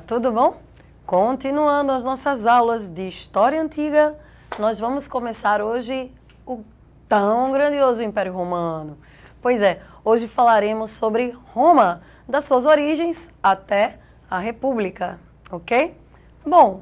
tudo bom? Continuando as nossas aulas de História Antiga, nós vamos começar hoje o tão grandioso Império Romano. Pois é, hoje falaremos sobre Roma, das suas origens até a República, ok? Bom,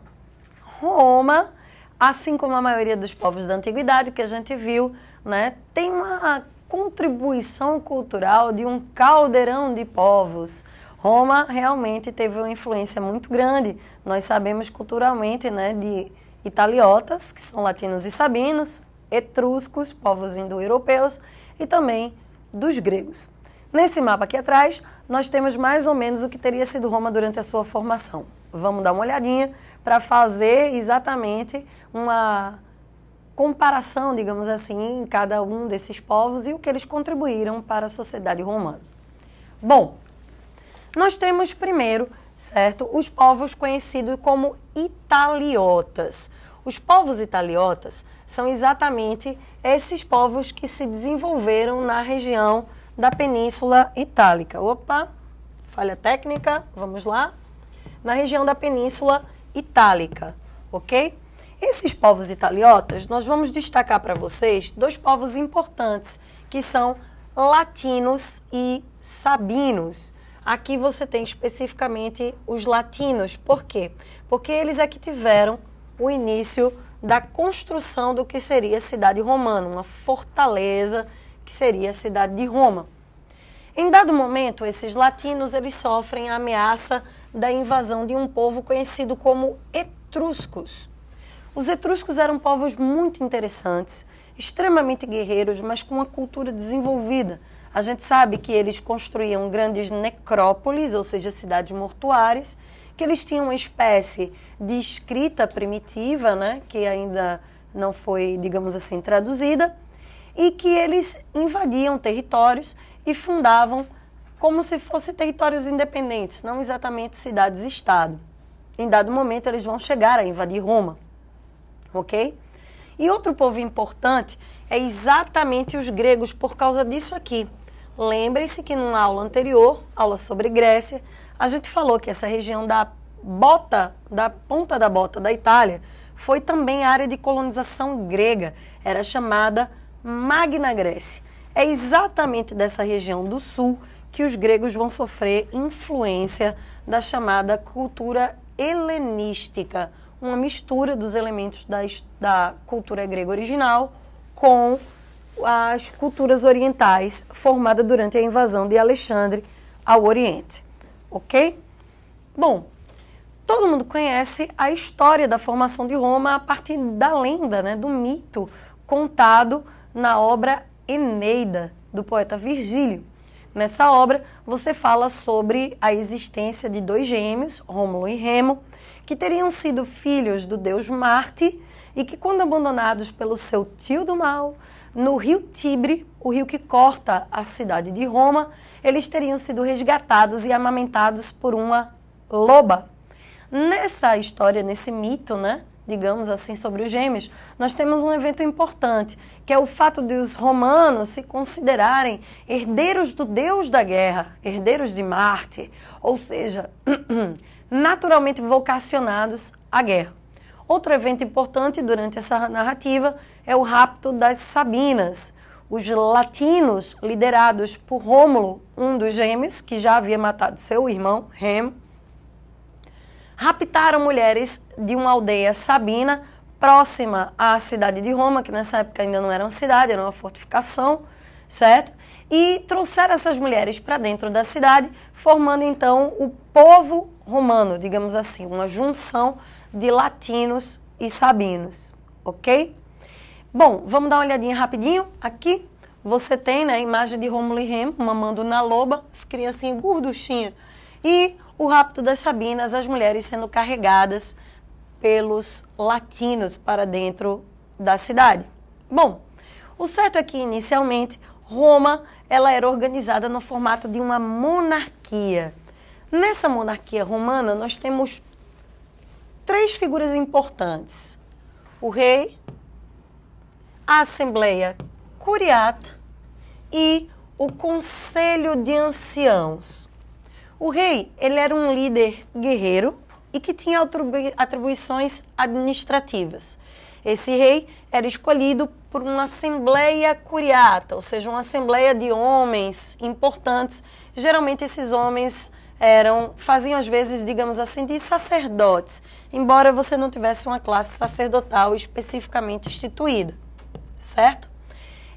Roma, assim como a maioria dos povos da Antiguidade que a gente viu, né, tem uma contribuição cultural de um caldeirão de povos. Roma realmente teve uma influência muito grande. Nós sabemos culturalmente, né, de italiotas, que são latinos e sabinos, etruscos, povos indo-europeus, e também dos gregos. Nesse mapa aqui atrás, nós temos mais ou menos o que teria sido Roma durante a sua formação. Vamos dar uma olhadinha para fazer exatamente uma comparação, digamos assim, em cada um desses povos e o que eles contribuíram para a sociedade romana. Bom, nós temos primeiro, certo, os povos conhecidos como italiotas. Os povos italiotas são exatamente esses povos que se desenvolveram na região da Península Itálica. Opa, falha técnica, vamos lá. Na região da Península Itálica, ok? Esses povos italiotas, nós vamos destacar para vocês dois povos importantes, que são latinos e sabinos. Aqui você tem especificamente os latinos. Por quê? Porque eles é que tiveram o início da construção do que seria a cidade romana, uma fortaleza que seria a cidade de Roma. Em dado momento, esses latinos eles sofrem a ameaça da invasão de um povo conhecido como etruscos. Os etruscos eram povos muito interessantes, extremamente guerreiros, mas com uma cultura desenvolvida. A gente sabe que eles construíam grandes necrópolis, ou seja, cidades mortuárias, que eles tinham uma espécie de escrita primitiva, né, que ainda não foi, digamos assim, traduzida, e que eles invadiam territórios e fundavam como se fossem territórios independentes, não exatamente cidades-estado. Em dado momento, eles vão chegar a invadir Roma, ok? E outro povo importante é exatamente os gregos, por causa disso aqui. Lembrem-se que numa aula anterior, aula sobre Grécia, a gente falou que essa região da ponta da bota da Itália foi também área de colonização grega, era chamada Magna Grécia. É exatamente dessa região do sul que os gregos vão sofrer influência da chamada cultura helenística, uma mistura dos elementos da cultura grega original com as culturas orientais formada durante a invasão de Alexandre ao Oriente, ok? Bom, todo mundo conhece a história da formação de Roma a partir da lenda, né, do mito contado na obra Eneida, do poeta Virgílio. Nessa obra, você fala sobre a existência de dois gêmeos, Rômulo e Remo, que teriam sido filhos do deus Marte e que, quando abandonados pelo seu tio do mal, no rio Tibre, o rio que corta a cidade de Roma, eles teriam sido resgatados e amamentados por uma loba. Nessa história, nesse mito, né, digamos assim, sobre os gêmeos, nós temos um evento importante, que é o fato de os romanos se considerarem herdeiros do deus da guerra, herdeiros de Marte, ou seja, naturalmente vocacionados à guerra. Outro evento importante durante essa narrativa é o rapto das Sabinas. Os latinos, liderados por Rômulo, um dos gêmeos, que já havia matado seu irmão, Remo, raptaram mulheres de uma aldeia sabina próxima à cidade de Roma, que nessa época ainda não era uma cidade, era uma fortificação, certo? E trouxeram essas mulheres para dentro da cidade, formando então o povo romano, digamos assim, uma junção de latinos e sabinos, ok? Bom, vamos dar uma olhadinha rapidinho. Aqui você tem, né, a imagem de Rômulo e Remo mamando na loba, as criancinhas gorduchinhas, e o rapto das Sabinas, as mulheres sendo carregadas pelos latinos para dentro da cidade. Bom, o certo é que inicialmente Roma ela era organizada no formato de uma monarquia. Nessa monarquia romana nós temos três figuras importantes: o rei, a Assembleia Curiata e o Conselho de Anciãos. O rei, ele era um líder guerreiro, e que tinha atribuições administrativas. Esse rei era escolhido por uma assembleia curiata, ou seja, uma assembleia de homens importantes. Geralmente esses homens faziam às vezes, digamos assim, de sacerdotes, embora você não tivesse uma classe sacerdotal especificamente instituída, certo?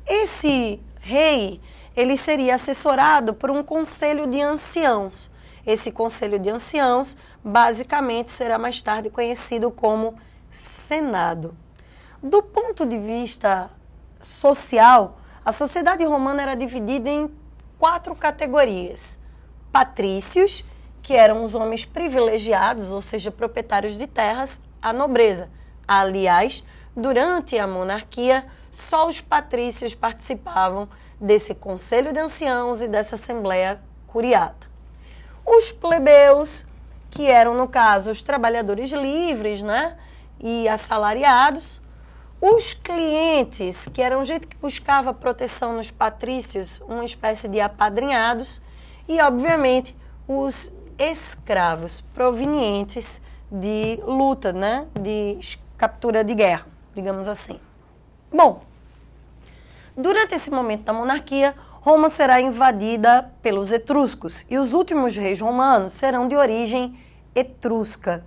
Esse rei, ele seria assessorado por um conselho de anciãos. Esse conselho de anciãos, basicamente, será mais tarde conhecido como Senado. Do ponto de vista social, a sociedade romana era dividida em 4 categorias. Patrícios, que eram os homens privilegiados, ou seja, proprietários de terras, a nobreza. Aliás, durante a monarquia, só os patrícios participavam desse conselho de anciãos e dessa assembleia curiata. Os plebeus, que eram, no caso, os trabalhadores livres, né, e assalariados. Os clientes, que eram gente que buscava proteção nos patrícios, uma espécie de apadrinhados. E, obviamente, os escravos provenientes de luta, né, de captura de guerra, digamos assim. Bom, durante esse momento da monarquia, Roma será invadida pelos etruscos e os últimos reis romanos serão de origem etrusca.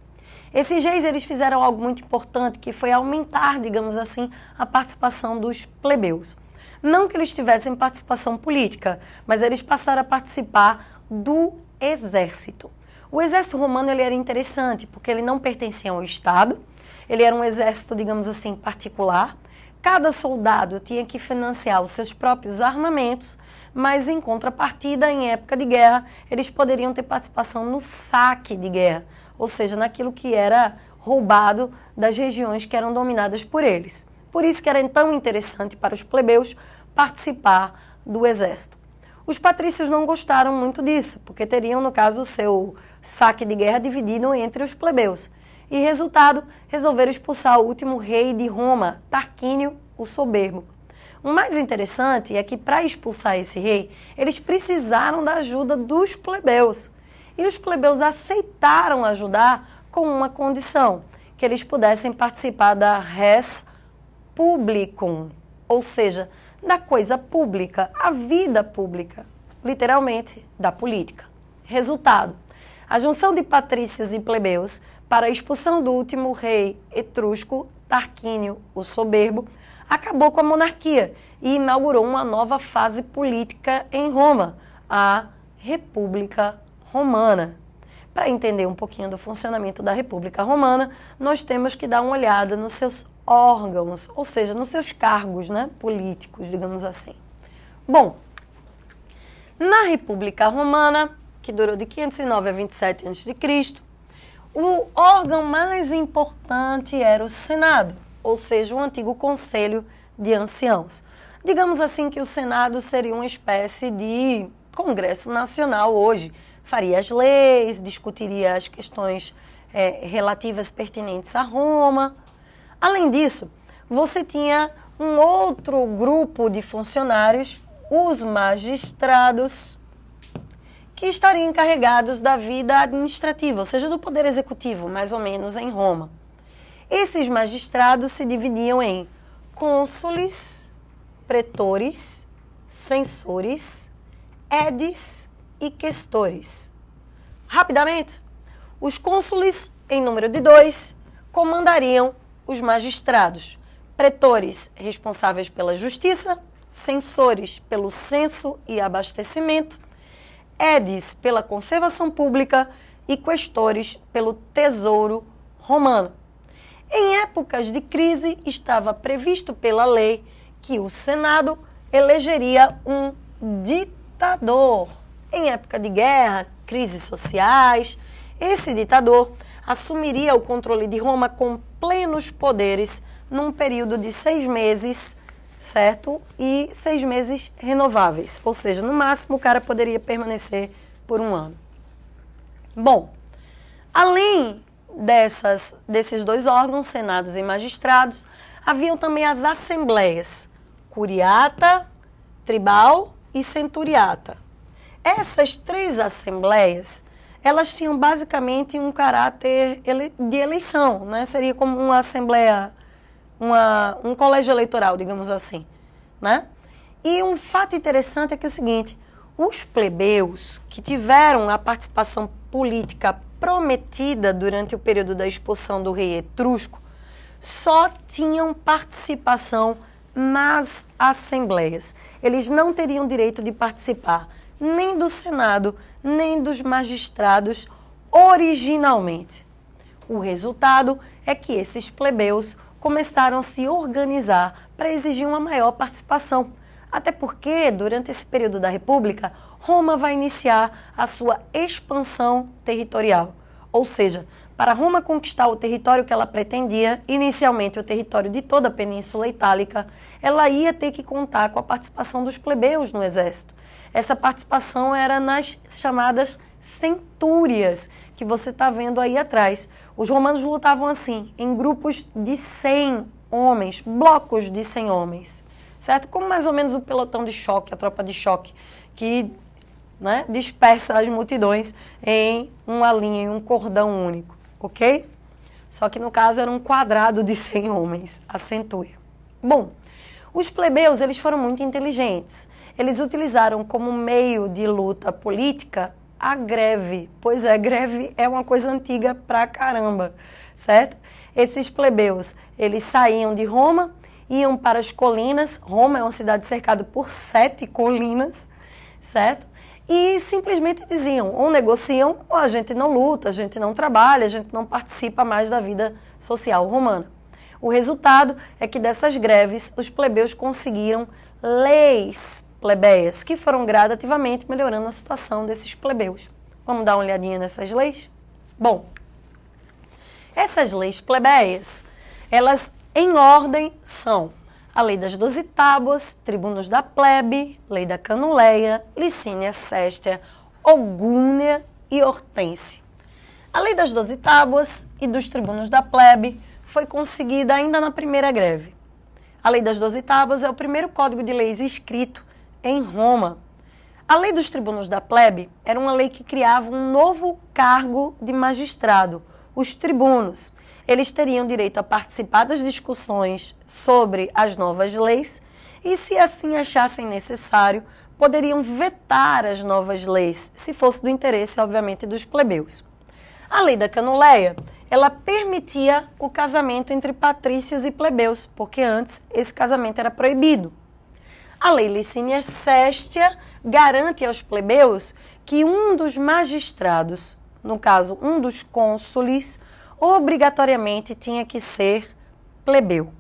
Esses reis eles fizeram algo muito importante, que foi aumentar, digamos assim, a participação dos plebeus. Não que eles tivessem participação política, mas eles passaram a participar do exército. O exército romano ele era interessante, porque ele não pertencia ao Estado, ele era um exército, digamos assim, particular. Cada soldado tinha que financiar os seus próprios armamentos, mas em contrapartida, em época de guerra, eles poderiam ter participação no saque de guerra, ou seja, naquilo que era roubado das regiões que eram dominadas por eles. Por isso que era tão interessante para os plebeus participar do exército. Os patrícios não gostaram muito disso, porque teriam, no caso, o seu saque de guerra dividido entre os plebeus. E, resultado, resolveram expulsar o último rei de Roma, Tarquínio, o Soberbo. O mais interessante é que, para expulsar esse rei, eles precisaram da ajuda dos plebeus. E os plebeus aceitaram ajudar com uma condição, que eles pudessem participar da res publicum, ou seja, da coisa pública, a vida pública, literalmente, da política. Resultado, a junção de patrícios e plebeus para a expulsão do último rei etrusco, Tarquínio, o Soberbo, acabou com a monarquia e inaugurou uma nova fase política em Roma, a República Romana. Para entender um pouquinho do funcionamento da República Romana, nós temos que dar uma olhada nos seus órgãos, ou seja, nos seus cargos, né, políticos, digamos assim. Bom, na República Romana, que durou de 509 a 27 a.C., o órgão mais importante era o Senado, ou seja, o antigo Conselho de Anciãos. Digamos assim que o Senado seria uma espécie de Congresso Nacional hoje. Faria as leis, discutiria as questões relativas pertinentes a Roma. Além disso, você tinha um outro grupo de funcionários, os magistrados, que estariam encarregados da vida administrativa, ou seja, do poder executivo, mais ou menos em Roma. Esses magistrados se dividiam em cônsules, pretores, censores, edes e questores. Rapidamente, os cônsules, em número de 2, comandariam os magistrados, pretores responsáveis pela justiça, censores pelo censo e abastecimento, edes pela conservação pública e questores pelo tesouro romano. Em épocas de crise, estava previsto pela lei que o Senado elegeria um ditador. Em época de guerra, crises sociais, esse ditador assumiria o controle de Roma com plenos poderes num período de 6 meses, certo? E 6 meses renováveis, ou seja, no máximo o cara poderia permanecer por 1 ano. Bom, além desses 2 órgãos, senados e magistrados, haviam também as assembleias, curiata, tribal e centuriata. Essas 3 assembleias, elas tinham basicamente um caráter de eleição, né? Seria como uma assembleia, um colégio eleitoral, digamos assim, né? E um fato interessante é que é o seguinte, os plebeus que tiveram a participação política prometida durante o período da expulsão do rei etrusco só tinham participação nas assembleias. Eles não teriam direito de participar nem do Senado, nem dos magistrados originalmente. O resultado é que esses plebeus começaram a se organizar para exigir uma maior participação. Até porque, durante esse período da República, Roma vai iniciar a sua expansão territorial. Ou seja, para Roma conquistar o território que ela pretendia, inicialmente o território de toda a Península Itálica, ela ia ter que contar com a participação dos plebeus no exército. Essa participação era nas chamadas centúrias, que você está vendo aí atrás. Os romanos lutavam assim, em grupos de 100 homens, blocos de 100 homens, certo? Como mais ou menos o pelotão de choque, a tropa de choque, que dispersa as multidões em uma linha, em um cordão único, ok? Só que no caso era um quadrado de 100 homens, a centúria. Bom, os plebeus eles foram muito inteligentes. Eles utilizaram como meio de luta política a greve. Pois é, greve é uma coisa antiga pra caramba, certo? Esses plebeus, eles saíam de Roma, iam para as colinas. Roma é uma cidade cercada por 7 colinas, certo? E simplesmente diziam, ou negociam, ou a gente não luta, a gente não trabalha, a gente não participa mais da vida social romana. O resultado é que dessas greves, os plebeus conseguiram leis plebeias, que foram gradativamente melhorando a situação desses plebeus. Vamos dar uma olhadinha nessas leis? Bom, essas leis plebeias, elas em ordem são a Lei das 12 Tábuas, Tribunos da Plebe, Lei da Canuleia, Licínia Séstia, Ogúnia e Hortência. A Lei das 12 Tábuas e dos Tribunos da Plebe foi conseguida ainda na primeira greve. A Lei das 12 Tábuas é o primeiro código de leis escrito em Roma. A Lei dos Tribunos da Plebe era uma lei que criava um novo cargo de magistrado, os tribunos. Eles teriam direito a participar das discussões sobre as novas leis e, se assim achassem necessário, poderiam vetar as novas leis, se fosse do interesse, obviamente, dos plebeus. A Lei da Canuleia, ela permitia o casamento entre patrícios e plebeus, porque antes esse casamento era proibido. A Lei Licínia Séstia garante aos plebeus que um dos magistrados, no caso, um dos cônsules, obrigatoriamente tinha que ser plebeu.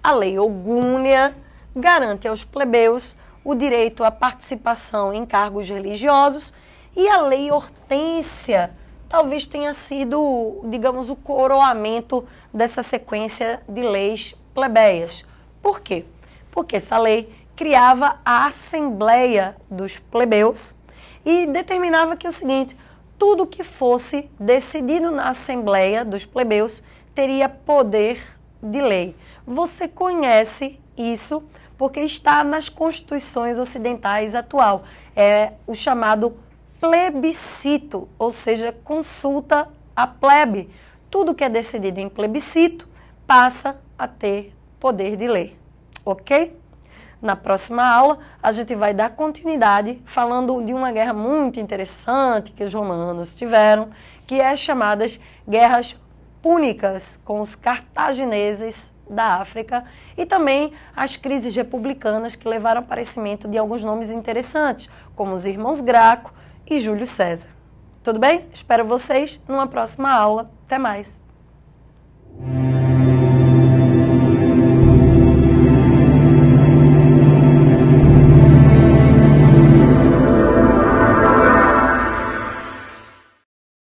A Lei Ogúnia garante aos plebeus o direito à participação em cargos religiosos e a Lei Hortência talvez tenha sido, digamos, o coroamento dessa sequência de leis plebeias. Por quê? Porque essa lei criava a Assembleia dos Plebeus e determinava que o seguinte, tudo que fosse decidido na Assembleia dos Plebeus teria poder de lei. Você conhece isso porque está nas constituições ocidentais atual. É o chamado plebiscito, ou seja, consulta a plebe. Tudo que é decidido em plebiscito passa a ter poder de lei, ok? Na próxima aula, a gente vai dar continuidade falando de uma guerra muito interessante que os romanos tiveram, que é as chamadas guerras púnicas com os cartagineses da África e também as crises republicanas que levaram ao aparecimento de alguns nomes interessantes, como os irmãos Graco e Júlio César. Tudo bem? Espero vocês numa próxima aula. Até mais!